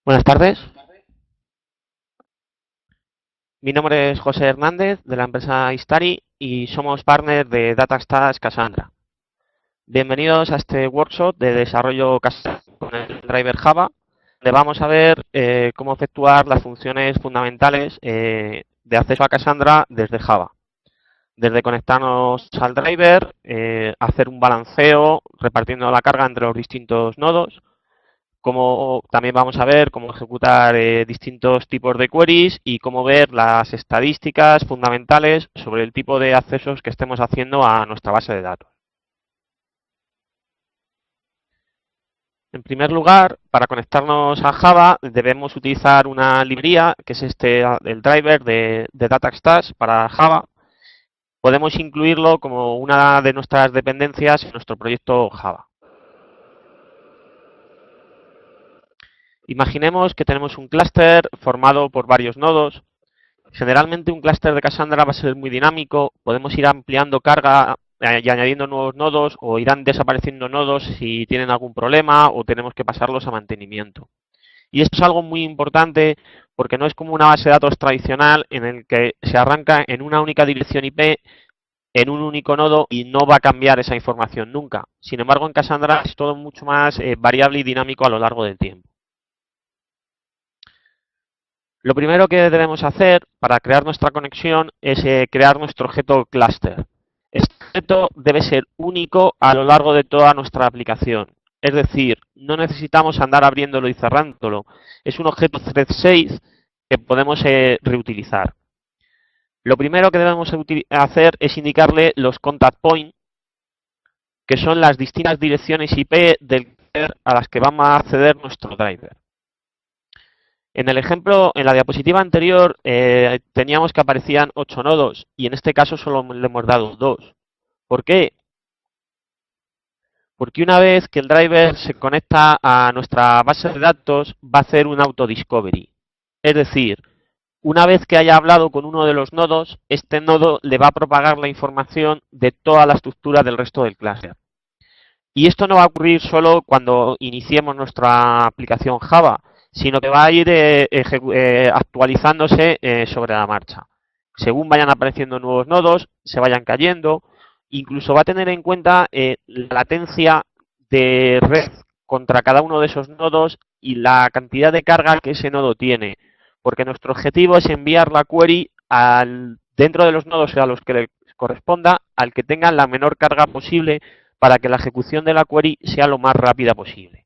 Buenas tardes, mi nombre es José Hernández de la empresa Istari y somos partner de DataStash Cassandra. Bienvenidos a este workshop de desarrollo Cassandra con el driver Java, donde vamos a ver cómo efectuar las funciones fundamentales de acceso a Cassandra desde Java. Desde conectarnos al driver, hacer un balanceo repartiendo la carga entre los distintos nodos. Como también vamos a ver cómo ejecutar distintos tipos de queries y cómo ver las estadísticas fundamentales sobre el tipo de accesos que estemos haciendo a nuestra base de datos. En primer lugar, para conectarnos a Java debemos utilizar una librería, que es el driver de DataStash para Java. Podemos incluirlo como una de nuestras dependencias en nuestro proyecto Java. Imaginemos que tenemos un clúster formado por varios nodos. Generalmente un clúster de Cassandra va a ser muy dinámico. Podemos ir ampliando carga y añadiendo nuevos nodos, o irán desapareciendo nodos si tienen algún problema o tenemos que pasarlos a mantenimiento. Y esto es algo muy importante porque no es como una base de datos tradicional en el que se arranca en una única dirección IP, en un único nodo, y no va a cambiar esa información nunca. Sin embargo, en Cassandra es todo mucho más variable y dinámico a lo largo del tiempo. Lo primero que debemos hacer para crear nuestra conexión es crear nuestro objeto cluster. Este objeto debe ser único a lo largo de toda nuestra aplicación. Es decir, no necesitamos andar abriéndolo y cerrándolo. Es un objeto thread 6 que podemos reutilizar. Lo primero que debemos hacer es indicarle los contact points, que son las distintas direcciones IP del cluster a las que vamos a acceder nuestro driver. En el ejemplo, en la diapositiva anterior, teníamos que aparecían 8 nodos y en este caso solo le hemos dado 2. ¿Por qué? Porque una vez que el driver se conecta a nuestra base de datos, va a hacer un auto-discovery. Es decir, una vez que haya hablado con uno de los nodos, este nodo le va a propagar la información de toda la estructura del resto del clúster. Y esto no va a ocurrir solo cuando iniciemos nuestra aplicación Java, sino que va a ir actualizándose sobre la marcha. Según vayan apareciendo nuevos nodos, se vayan cayendo, incluso va a tener en cuenta la latencia de red contra cada uno de esos nodos y la cantidad de carga que ese nodo tiene, porque nuestro objetivo es enviar la query dentro de los nodos a los que le corresponda, al que tenga la menor carga posible, para que la ejecución de la query sea lo más rápida posible.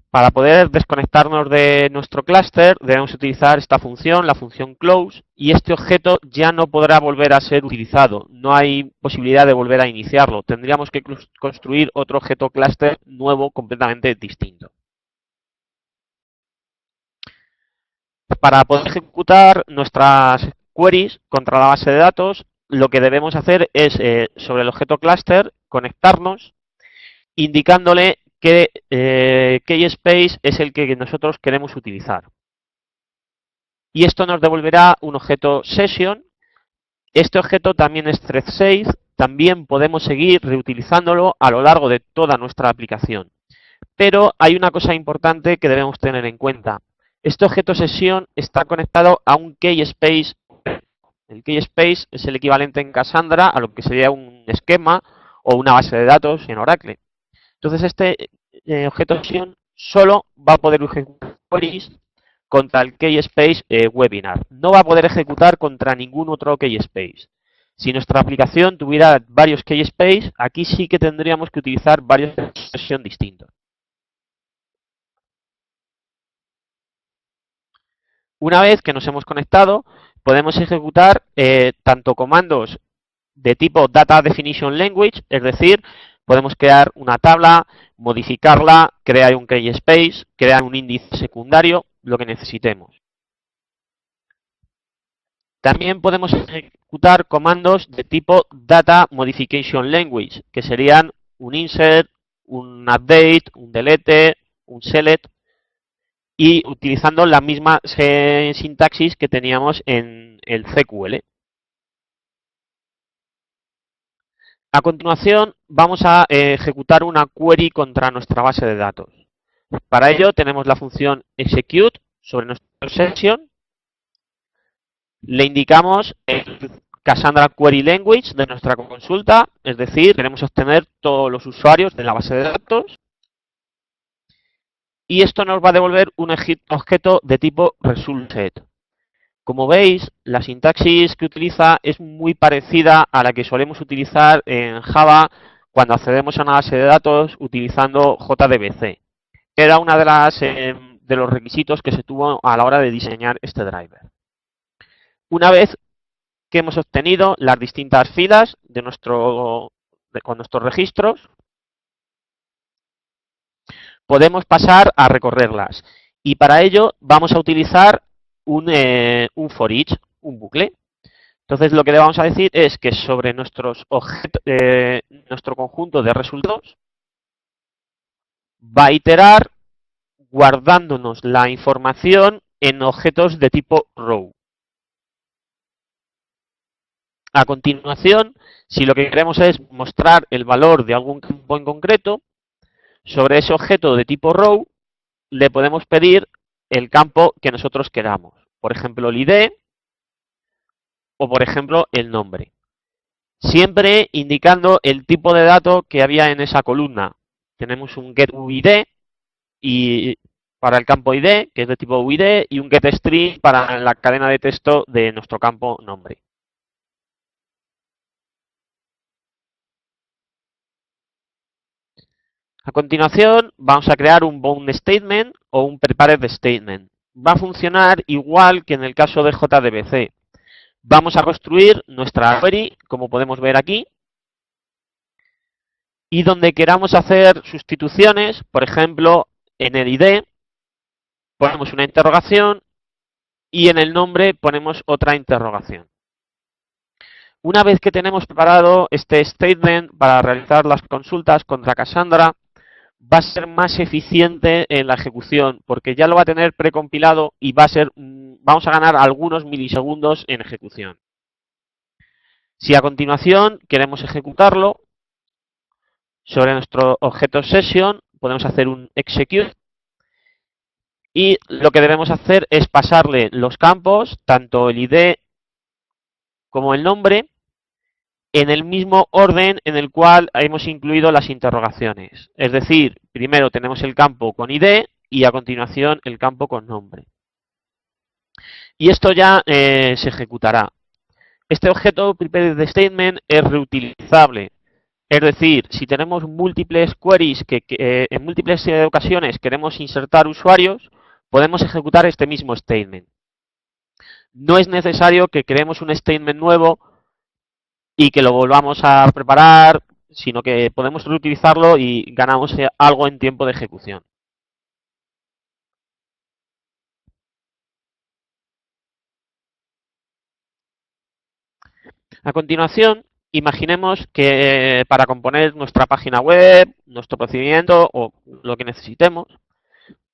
Para poder desconectarnos de nuestro clúster debemos utilizar esta función, la función close, y este objeto ya no podrá volver a ser utilizado. No hay posibilidad de volver a iniciarlo. Tendríamos que construir otro objeto clúster nuevo completamente distinto. Para poder ejecutar nuestras queries contra la base de datos, lo que debemos hacer es, sobre el objeto cluster, conectarnos, indicándole qué keyspace es el que nosotros queremos utilizar. Y esto nos devolverá un objeto session. Este objeto también es thread 6, también podemos seguir reutilizándolo a lo largo de toda nuestra aplicación. Pero hay una cosa importante que debemos tener en cuenta. Este objeto sesión está conectado a un keyspace. El keyspace es el equivalente en Cassandra a lo que sería un esquema o una base de datos en Oracle. Entonces este objeto sesión solo va a poder ejecutar queries contra el keyspace webinar. No va a poder ejecutar contra ningún otro keyspace. Si nuestra aplicación tuviera varios keyspace, aquí sí que tendríamos que utilizar varios sesión distintos. Una vez que nos hemos conectado, podemos ejecutar tanto comandos de tipo Data Definition Language, es decir, podemos crear una tabla, modificarla, crear un keyspace, crear un índice secundario, lo que necesitemos. También podemos ejecutar comandos de tipo Data Modification Language, que serían un insert, un update, un delete, un select, y utilizando la misma sintaxis que teníamos en el CQL. A continuación, vamos a ejecutar una query contra nuestra base de datos. Para ello, tenemos la función execute sobre nuestra session. Le indicamos el Cassandra Query Language de nuestra consulta, es decir, queremos obtener todos los usuarios de la base de datos. Y esto nos va a devolver un objeto de tipo ResultSet. Como veis, la sintaxis que utiliza es muy parecida a la que solemos utilizar en Java cuando accedemos a una base de datos utilizando JDBC. Era una de los requisitos que se tuvo a la hora de diseñar este driver. Una vez que hemos obtenido las distintas filas de nuestro con nuestros registros, podemos pasar a recorrerlas. Y para ello vamos a utilizar un for each, un bucle. Entonces lo que le vamos a decir es que sobre nuestros objetos, nuestro conjunto de resultados va a iterar guardándonos la información en objetos de tipo row. A continuación, si lo que queremos es mostrar el valor de algún campo en concreto, sobre ese objeto de tipo row le podemos pedir el campo que nosotros queramos. Por ejemplo, el ID o, por ejemplo, el nombre. Siempre indicando el tipo de dato que había en esa columna. Tenemos un getUID y para el campo ID, que es de tipo UID, y un getString para la cadena de texto de nuestro campo nombre. A continuación, vamos a crear un bound statement o un prepared statement. Va a funcionar igual que en el caso de JDBC. Vamos a construir nuestra query, como podemos ver aquí, y donde queramos hacer sustituciones, por ejemplo, en el ID ponemos una interrogación y en el nombre ponemos otra interrogación. Una vez que tenemos preparado este statement para realizar las consultas contra Cassandra, va a ser más eficiente en la ejecución, porque ya lo va a tener precompilado y vamos a ganar algunos milisegundos en ejecución. Si a continuación queremos ejecutarlo, sobre nuestro objeto session podemos hacer un execute y lo que debemos hacer es pasarle los campos, tanto el ID como el nombre, en el mismo orden en el cual hemos incluido las interrogaciones. Es decir, primero tenemos el campo con ID y a continuación el campo con nombre. Y esto ya se ejecutará. Este objeto prepared statement es reutilizable. Es decir, si tenemos múltiples queries que en múltiples ocasiones queremos insertar usuarios, podemos ejecutar este mismo statement. No es necesario que creemos un statement nuevo y que lo volvamos a preparar, sino que podemos reutilizarlo y ganamos algo en tiempo de ejecución. A continuación, imaginemos que para componer nuestra página web, nuestro procedimiento o lo que necesitemos,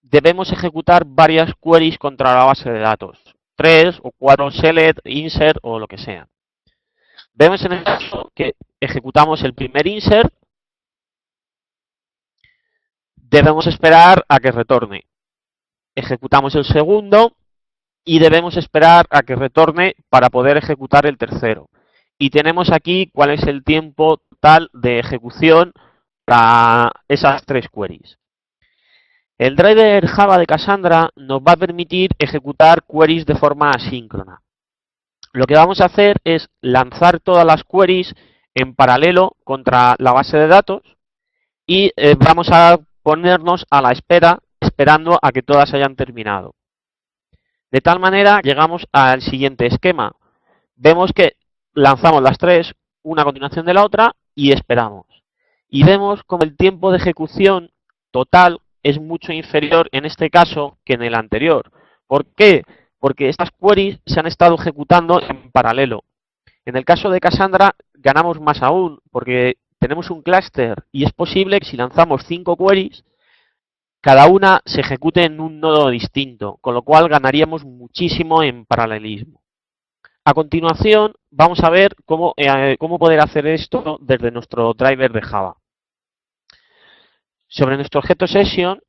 debemos ejecutar varias queries contra la base de datos. 3 o 4 select, insert o lo que sea. Vemos en el caso que ejecutamos el primer insert, debemos esperar a que retorne. Ejecutamos el segundo y debemos esperar a que retorne para poder ejecutar el tercero. Y tenemos aquí cuál es el tiempo total de ejecución para esas tres queries. El driver Java de Cassandra nos va a permitir ejecutar queries de forma asíncrona. Lo que vamos a hacer es lanzar todas las queries en paralelo contra la base de datos y vamos a ponernos a la espera, esperando a que todas hayan terminado. De tal manera, llegamos al siguiente esquema. Vemos que lanzamos las tres, una a continuación de la otra, y esperamos. Y vemos como el tiempo de ejecución total es mucho inferior en este caso que en el anterior. ¿Por qué? Porque estas queries se han estado ejecutando en paralelo. En el caso de Cassandra ganamos más aún, porque tenemos un clúster y es posible que si lanzamos 5 queries, cada una se ejecute en un nodo distinto, con lo cual ganaríamos muchísimo en paralelismo. A continuación, vamos a ver cómo poder hacer esto desde nuestro driver de Java. Sobre nuestro objeto session,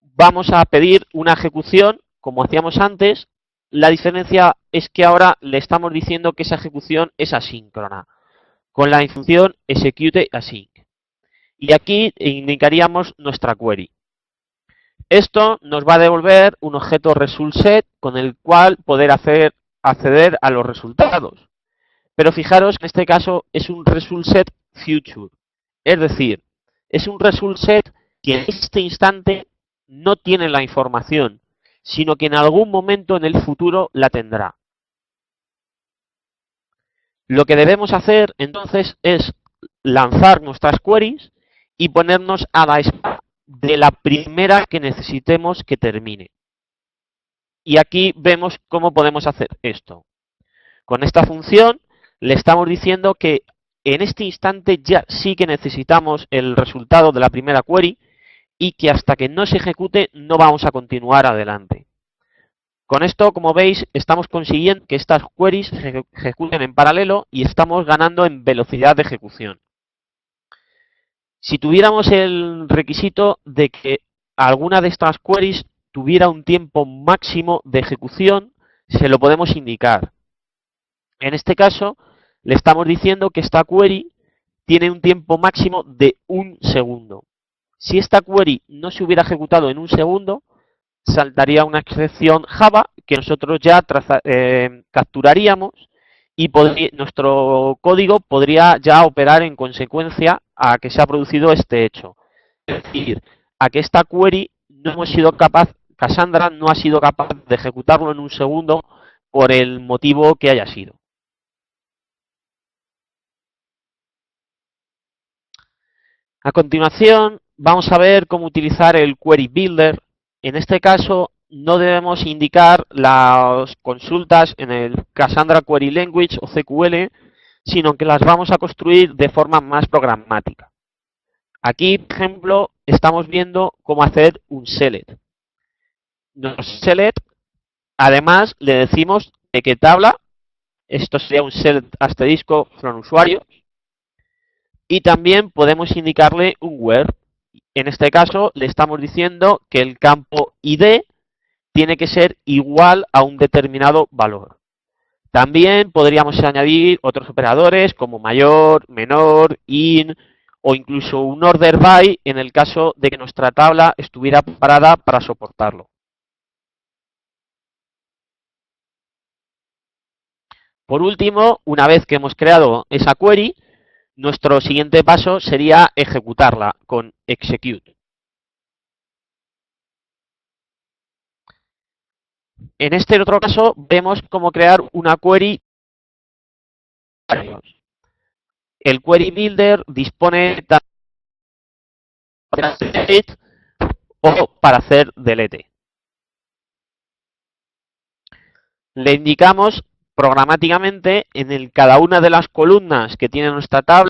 vamos a pedir una ejecución, como hacíamos antes. La diferencia es que ahora le estamos diciendo que esa ejecución es asíncrona, con la función executeAsync. Y aquí indicaríamos nuestra query. Esto nos va a devolver un objeto resultSet con el cual poder acceder a los resultados. Pero fijaros que en este caso es un resultSet future. Es decir, es un resultSet que en este instante no tiene la información, sino que en algún momento en el futuro la tendrá. Lo que debemos hacer entonces es lanzar nuestras queries y ponernos a la espera de la primera que necesitemos que termine. Y aquí vemos cómo podemos hacer esto. Con esta función le estamos diciendo que en este instante ya sí que necesitamos el resultado de la primera query y que hasta que no se ejecute no vamos a continuar adelante. Con esto, como veis, estamos consiguiendo que estas queries se ejecuten en paralelo y estamos ganando en velocidad de ejecución. Si tuviéramos el requisito de que alguna de estas queries tuviera un tiempo máximo de ejecución, se lo podemos indicar. En este caso, le estamos diciendo que esta query tiene un tiempo máximo de 1 segundo. Si esta query no se hubiera ejecutado en 1 segundo, saltaría una excepción Java que nosotros ya capturaríamos y nuestro código podría ya operar en consecuencia a que se ha producido este hecho. Es decir, a que esta query no hemos sido capaz, Cassandra no ha sido capaz de ejecutarlo en 1 segundo por el motivo que haya sido. A continuación, vamos a ver cómo utilizar el Query Builder. En este caso, no debemos indicar las consultas en el Cassandra Query Language o CQL, sino que las vamos a construir de forma más programática. Aquí, por ejemplo, estamos viendo cómo hacer un select. Nuestro select, además, le decimos de qué tabla. Esto sería un select asterisco from usuario. Y también podemos indicarle un where. En este caso, le estamos diciendo que el campo ID tiene que ser igual a un determinado valor. También podríamos añadir otros operadores como mayor, menor, in o incluso un order by en el caso de que nuestra tabla estuviera preparada para soportarlo. Por último, una vez que hemos creado esa query, nuestro siguiente paso sería ejecutarla con execute. En este otro caso, vemos cómo crear una query. El Query Builder dispone tanto para hacer delete o para hacer delete. Le indicamos programáticamente cada una de las columnas que tiene nuestra tabla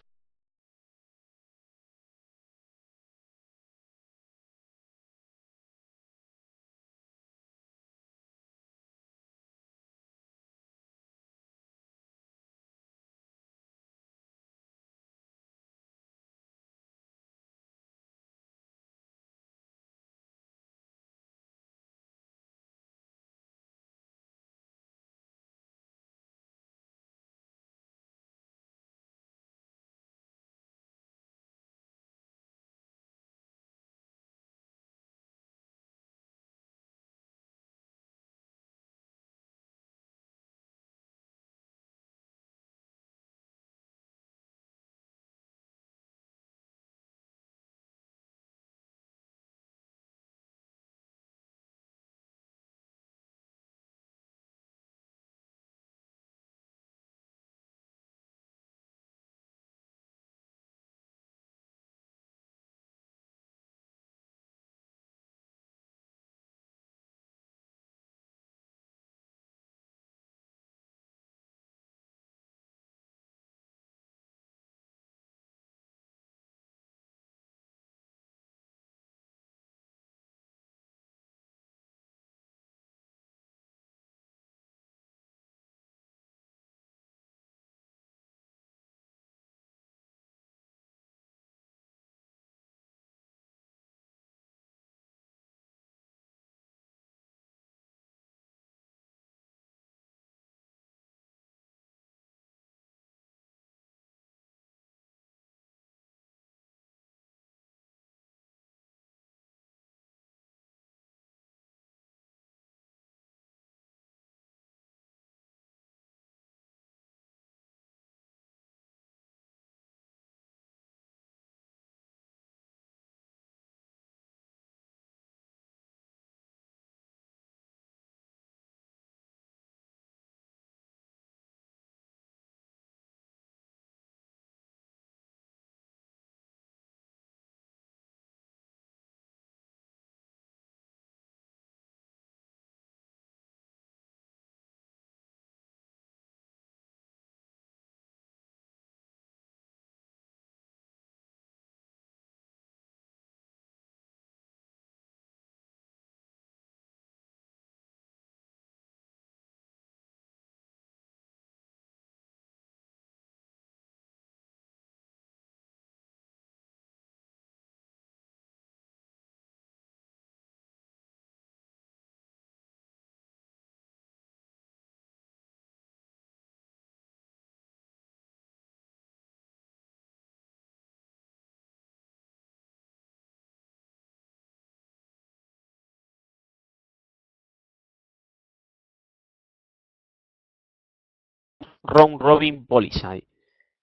Round Robin Policy,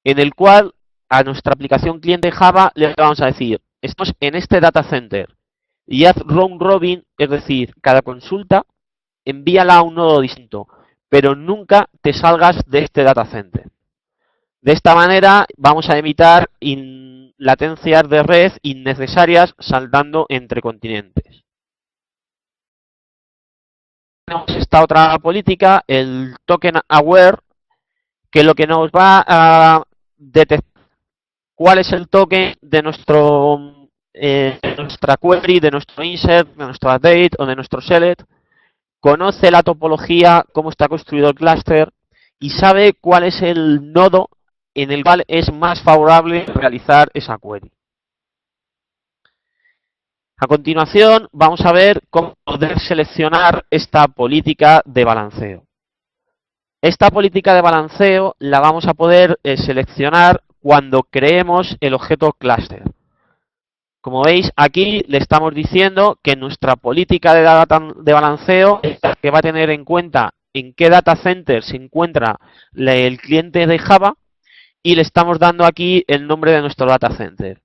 en el cual a nuestra aplicación cliente Java le vamos a decir, estamos en este data center y haz round robin, es decir, cada consulta envíala a un nodo distinto, pero nunca te salgas de este data center. De esta manera vamos a evitar latencias de red innecesarias saltando entre continentes. Tenemos esta otra política, el token aware, que lo que nos va a detectar cuál es el token de nuestra query, de nuestro insert, de nuestro update o de nuestro select, conoce la topología, cómo está construido el clúster y sabe cuál es el nodo en el cual es más favorable realizar esa query. A continuación vamos a ver cómo poder seleccionar esta política de balanceo. Esta política de balanceo la vamos a poder seleccionar cuando creemos el objeto clúster. Como veis, aquí le estamos diciendo que nuestra política de balanceo es la que va a tener en cuenta en qué data center se encuentra el cliente de Java y le estamos dando aquí el nombre de nuestro data center.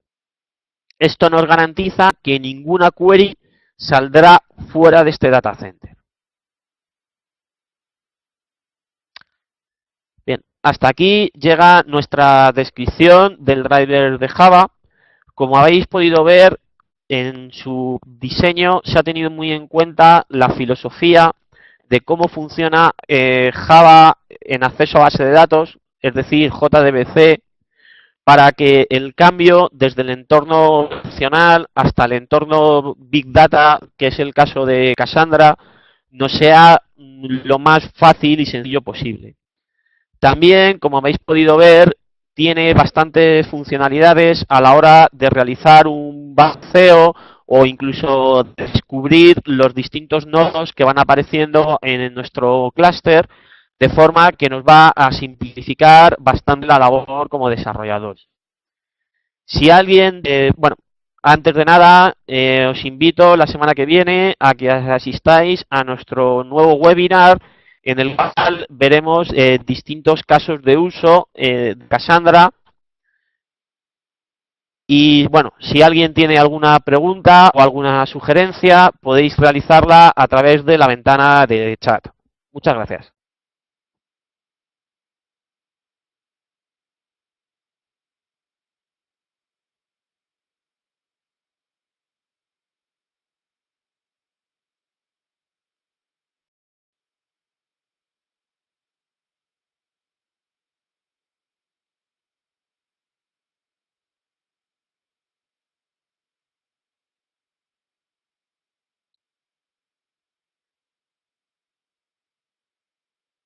Esto nos garantiza que ninguna query saldrá fuera de este data center. Bien, hasta aquí llega nuestra descripción del driver de Java. Como habéis podido ver, en su diseño se ha tenido muy en cuenta la filosofía de cómo funciona Java en acceso a base de datos, es decir, JDBC, para que el cambio desde el entorno funcional hasta el entorno Big Data, que es el caso de Cassandra, no sea lo más fácil y sencillo posible. También, como habéis podido ver, tiene bastantes funcionalidades a la hora de realizar un balanceo o incluso descubrir los distintos nodos que van apareciendo en nuestro clúster, de forma que nos va a simplificar bastante la labor como desarrolladores. Si alguien, antes de nada, os invito la semana que viene a que asistáis a nuestro nuevo webinar en el cual veremos distintos casos de uso de Cassandra. Y bueno, si alguien tiene alguna pregunta o alguna sugerencia, podéis realizarla a través de la ventana de chat. Muchas gracias.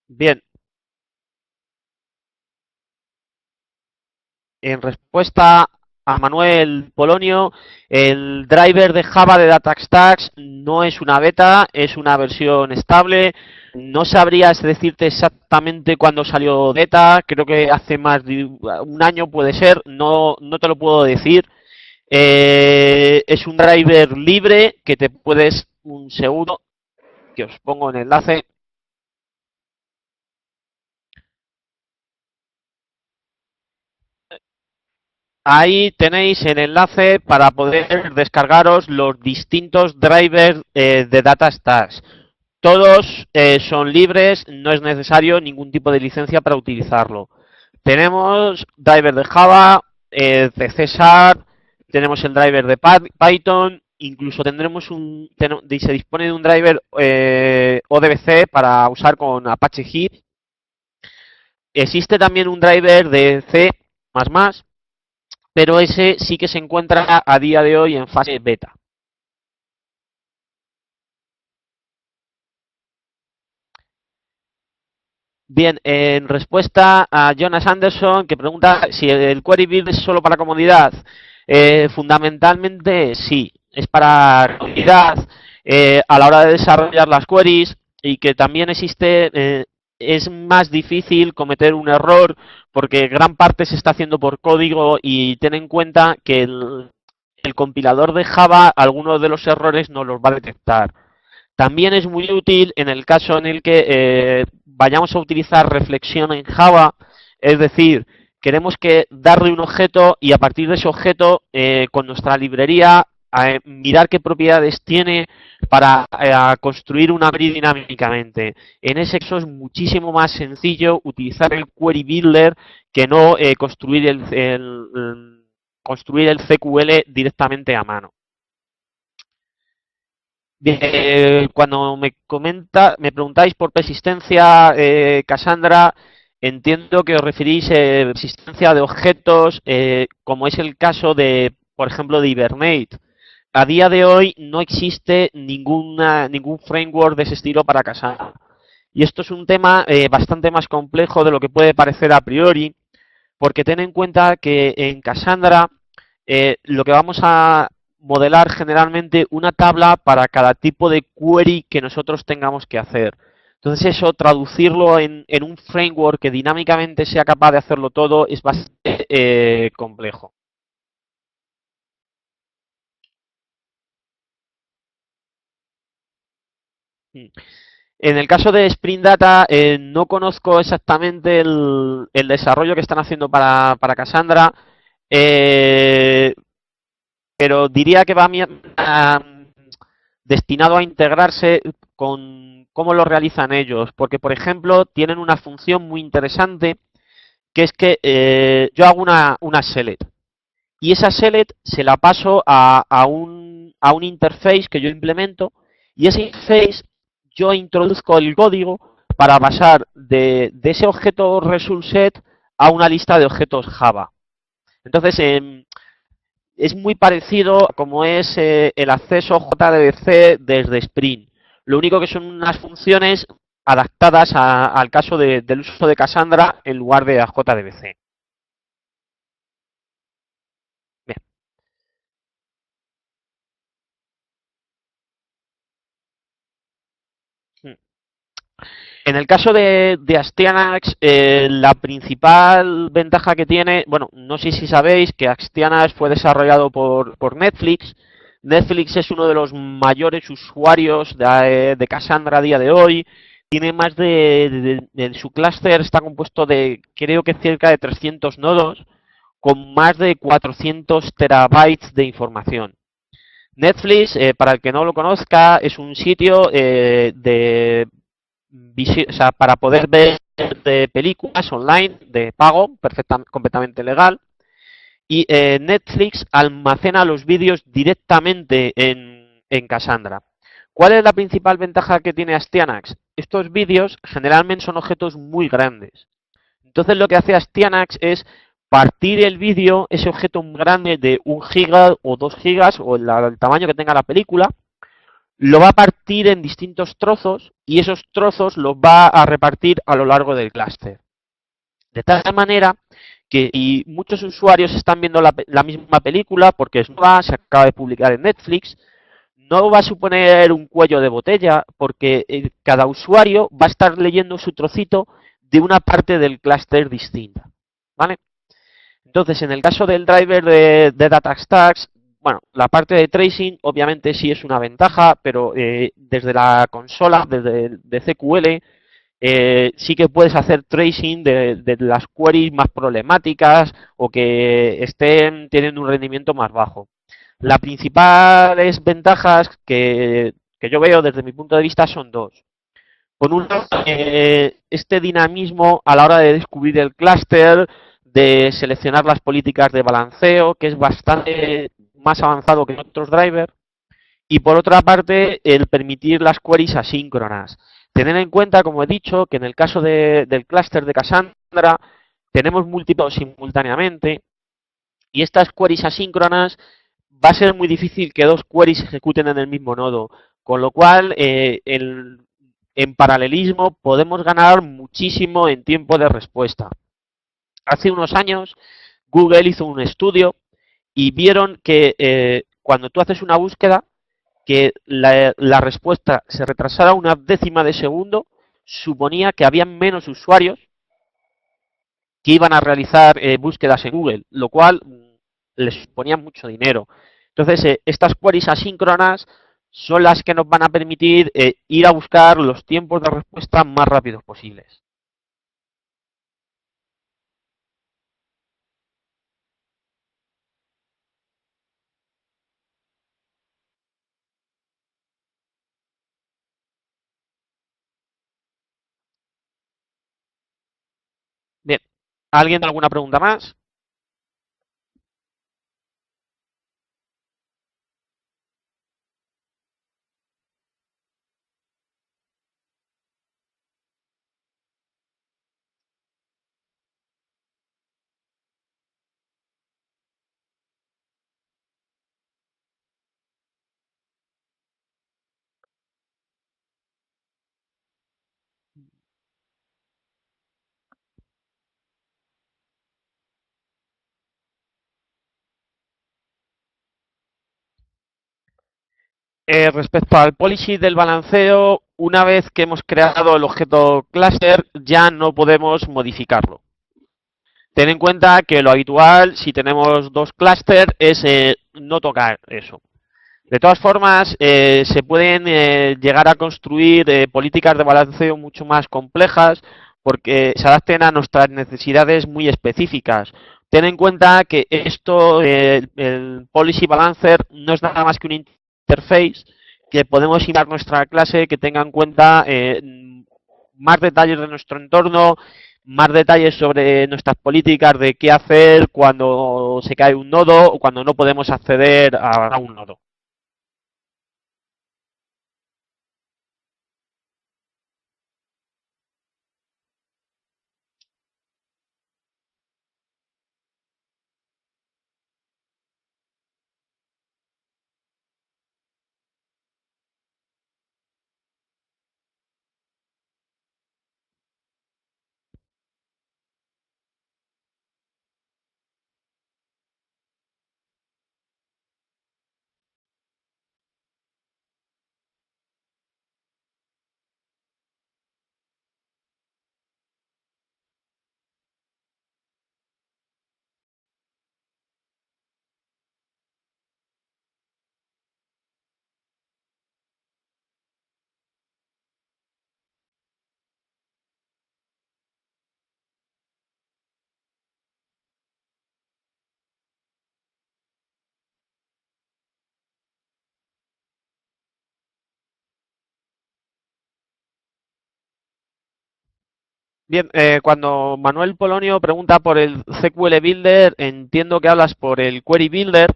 Bien, en respuesta a Manuel Polonio, el driver de Java de DataStax no es una beta, es una versión estable. No sabrías decirte exactamente cuándo salió beta, creo que hace más de un año puede ser, no te lo puedo decir. Es un driver libre que te puedes, un segundo, que os pongo en enlace. Ahí tenéis el enlace para poder descargaros los distintos drivers de DataStax. Todos son libres, no es necesario ningún tipo de licencia para utilizarlo. Tenemos driver de Java, de C#, tenemos el driver de Python, incluso tendremos se dispone de un driver ODBC para usar con Apache Hip. Existe también un driver de C++, pero ese sí que se encuentra a día de hoy en fase beta. Bien, en respuesta a Jonas Anderson, que pregunta si el query build es solo para comodidad, fundamentalmente sí, es para comodidad a la hora de desarrollar las queries y que también es más difícil cometer un error porque gran parte se está haciendo por código y ten en cuenta que el compilador de Java algunos de los errores no los va a detectar. También es muy útil en el caso en el que vayamos a utilizar reflexión en Java, es decir, queremos que darle un objeto y a partir de ese objeto, con nuestra librería, mirar qué propiedades tiene para construir una query dinámicamente. En ese caso es muchísimo más sencillo utilizar el Query Builder que no construir el CQL directamente a mano. Bien, cuando me preguntáis por persistencia, Cassandra, entiendo que os referís a persistencia de objetos, como es el caso de, por ejemplo, de Hibernate. A día de hoy no existe ningún framework de ese estilo para Cassandra. Y esto es un tema bastante más complejo de lo que puede parecer a priori, porque ten en cuenta que en Cassandra lo que vamos a modelar generalmente una tabla para cada tipo de query que nosotros tengamos que hacer. Entonces eso, traducirlo en un framework que dinámicamente sea capaz de hacerlo todo es bastante complejo. En el caso de Spring Data, no conozco exactamente el desarrollo que están haciendo para Cassandra, eh, pero diría que va destinado a integrarse con cómo lo realizan ellos, porque por ejemplo tienen una función muy interesante que es que yo hago una select y esa select se la paso a un interface que yo implemento y ese interface yo introduzco el código para pasar de ese objeto result set a una lista de objetos Java. Entonces, es muy parecido a como es el acceso JDBC desde Spring. Lo único que son unas funciones adaptadas al caso del uso de Cassandra en lugar de a JDBC. Bien. En el caso de Astyanax, la principal ventaja que tiene, bueno, no sé si sabéis que Astyanax fue desarrollado por Netflix. Netflix es uno de los mayores usuarios de Cassandra a día de hoy. Tiene más su clúster está compuesto de, creo que cerca de 300 nodos, con más de 400 terabytes de información. Netflix, para el que no lo conozca, es un sitio o sea, para poder ver películas online de pago, completamente legal. Y Netflix almacena los vídeos directamente en Cassandra. ¿Cuál es la principal ventaja que tiene Astyanax? Estos vídeos generalmente son objetos muy grandes. Entonces lo que hace Astyanax es partir el vídeo, ese objeto muy grande de 1 giga o 2 gigas o el tamaño que tenga la película, lo va a partir en distintos trozos y esos trozos los va a repartir a lo largo del clúster. De tal manera que y muchos usuarios están viendo la misma película porque es nueva, se acaba de publicar en Netflix, no va a suponer un cuello de botella porque cada usuario va a estar leyendo su trocito de una parte del clúster distinta. ¿Vale? Entonces, en el caso del driver de DataStax, bueno, la parte de tracing obviamente sí es una ventaja, pero desde la consola, desde de CQL, sí que puedes hacer tracing de las queries más problemáticas o que estén teniendo un rendimiento más bajo. Las principales ventajas que yo veo desde mi punto de vista son dos. Por un lado, este dinamismo a la hora de descubrir el clúster, de seleccionar las políticas de balanceo, que es bastante más avanzado que en otros drivers. Y por otra parte, el permitir las queries asíncronas. Tener en cuenta, como he dicho, que en el caso del clúster de Cassandra tenemos múltiplos simultáneamente y estas queries asíncronas va a ser muy difícil que dos queries se ejecuten en el mismo nodo, con lo cual en paralelismo podemos ganar muchísimo en tiempo de respuesta. Hace unos años Google hizo un estudio y vieron que cuando tú haces una búsqueda, que la respuesta se retrasara una décima de segundo, suponía que había menos usuarios que iban a realizar búsquedas en Google, lo cual les suponía mucho dinero. Entonces, estas queries asíncronas son las que nos van a permitir ir a buscar los tiempos de respuesta más rápidos posibles. Bien, ¿alguien alguna pregunta más? Respecto al policy del balanceo, una vez que hemos creado el objeto cluster, ya no podemos modificarlo. Ten en cuenta que lo habitual, si tenemos dos clústeres, es no tocar eso. De todas formas, se pueden llegar a construir políticas de balanceo mucho más complejas porque se adapten a nuestras necesidades muy específicas. Ten en cuenta que esto, el Policy Balancer, no es nada más que un interface que podemos ir a nuestra clase que tenga en cuenta más detalles de nuestro entorno, más detalles sobre nuestras políticas de qué hacer cuando se cae un nodo o cuando no podemos acceder a un nodo. Bien, cuando Manuel Polonio pregunta por el SQL Builder, entiendo que hablas por el Query Builder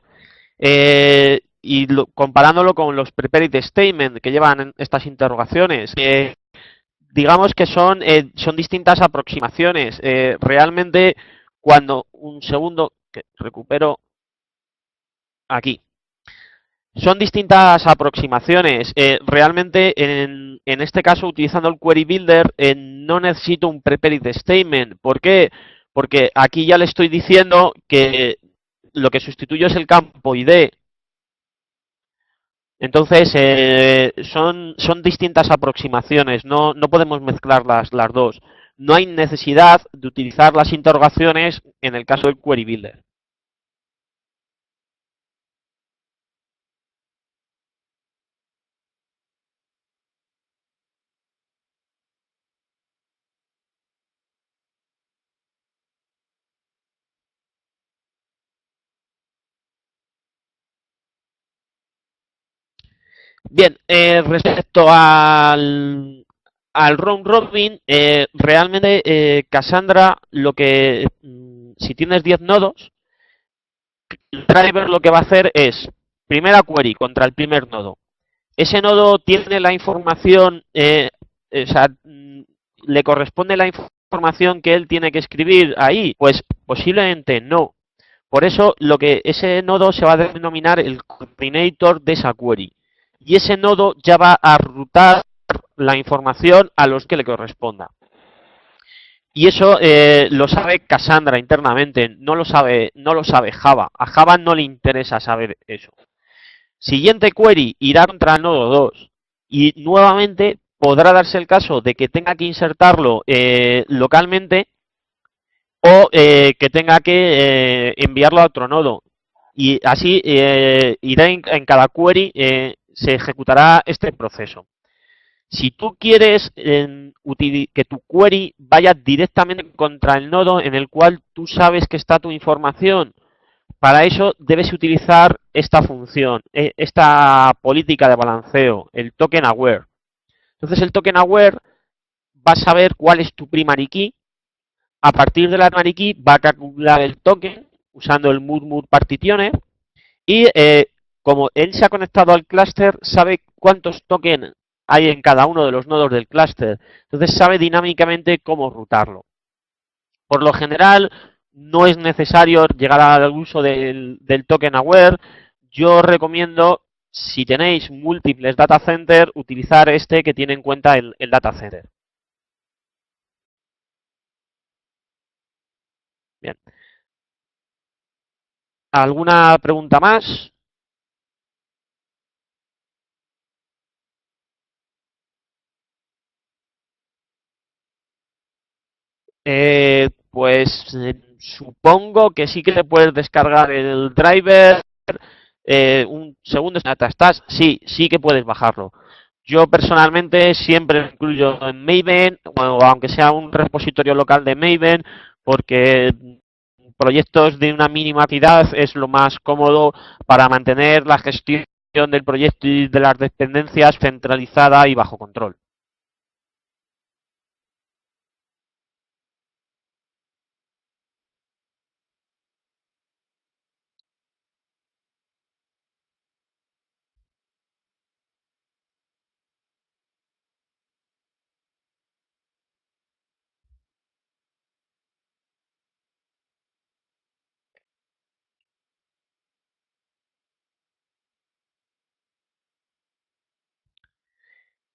y comparándolo con los Prepared Statement que llevan estas interrogaciones. Digamos que son distintas aproximaciones. Realmente, cuando un segundo, que recupero aquí. Son distintas aproximaciones. Realmente, en este caso, utilizando el Query Builder, no necesito un Prepared Statement. ¿Por qué? Porque aquí ya le estoy diciendo que lo que sustituyo es el campo ID. Entonces, son distintas aproximaciones. No podemos mezclar las dos. No hay necesidad de utilizar las interrogaciones en el caso del Query Builder. Bien, respecto al round robin, realmente Cassandra, si tienes 10 nodos, el driver lo que va a hacer es primera query contra el primer nodo. Ese nodo tiene la información, o sea, ¿le corresponde la información que él tiene que escribir ahí? Pues posiblemente no. Por eso ese nodo se va a denominar el coordinator de esa query. Y ese nodo ya va a rutar la información a los que le corresponda. Y eso lo sabe Cassandra internamente, no lo sabe Java. A Java no le interesa saber eso. Siguiente query irá contra el nodo 2 y nuevamente podrá darse el caso de que tenga que insertarlo localmente o que tenga que enviarlo a otro nodo. Y así irá en cada query se ejecutará este proceso. Si tú quieres que tu query vaya directamente contra el nodo en el cual tú sabes que está tu información, para eso debes utilizar esta función, esta política de balanceo, el token aware. Entonces el token aware va a saber cuál es tu primary key. A partir de la primary key va a calcular el token usando el murmur partitioner y como él se ha conectado al clúster, sabe cuántos tokens hay en cada uno de los nodos del clúster. Entonces sabe dinámicamente cómo rutarlo. Por lo general, no es necesario llegar al uso del token aware. Yo recomiendo, si tenéis múltiples data centers, utilizar este que tiene en cuenta el data center. Bien. ¿Alguna pregunta más? Supongo que sí que le puedes descargar el driver. Un segundo, estás. Sí, sí que puedes bajarlo. Yo personalmente siempre lo incluyo en Maven, o aunque sea un repositorio local de Maven, porque proyectos de una mínima entidad es lo más cómodo para mantener la gestión del proyecto y de las dependencias centralizada y bajo control.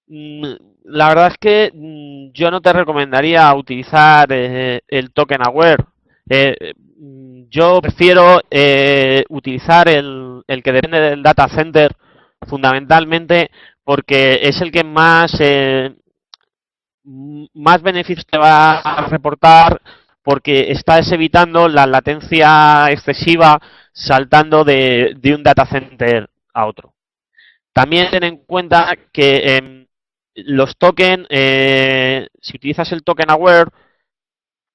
La verdad es que yo no te recomendaría utilizar el token aware. Yo prefiero utilizar el que depende del data center fundamentalmente porque es el que más beneficios te va a reportar porque estás evitando la latencia excesiva saltando de un data center a otro. También ten en cuenta que los tokens, si utilizas el token aware,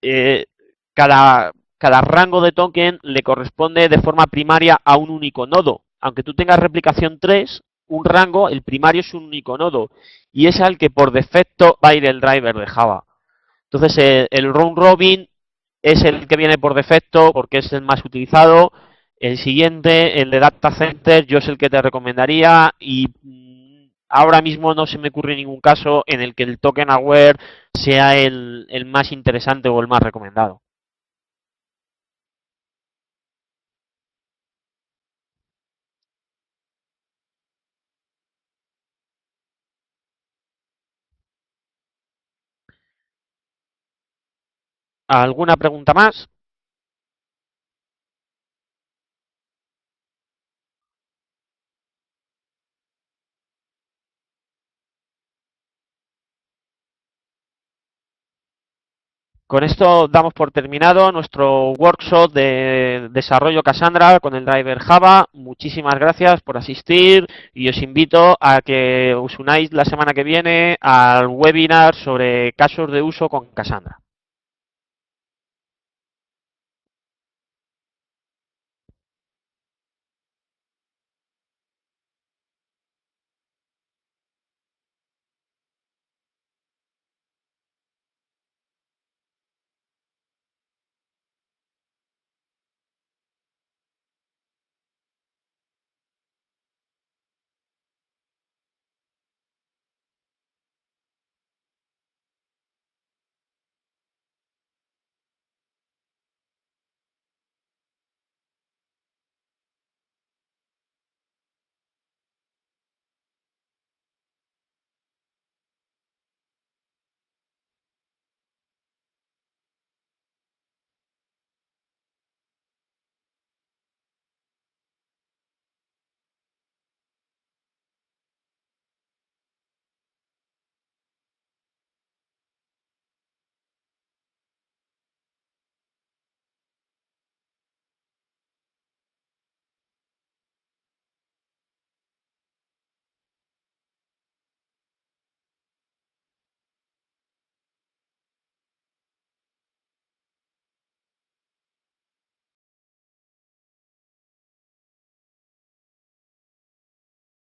eh, cada rango de token le corresponde de forma primaria a un único nodo. Aunque tú tengas replicación 3, un rango, el primario es un único nodo. Y es al que por defecto va a ir el driver de Java. Entonces, el round robin es el que viene por defecto porque es el más utilizado. El siguiente, el de Data Center, yo es el que te recomendaría y ahora mismo no se me ocurre ningún caso en el que el token aware sea el más interesante o el más recomendado. ¿Alguna pregunta más? Con esto damos por terminado nuestro workshop de desarrollo Cassandra con el driver Java. Muchísimas gracias por asistir y os invito a que os unáis la semana que viene al webinar sobre casos de uso con Cassandra.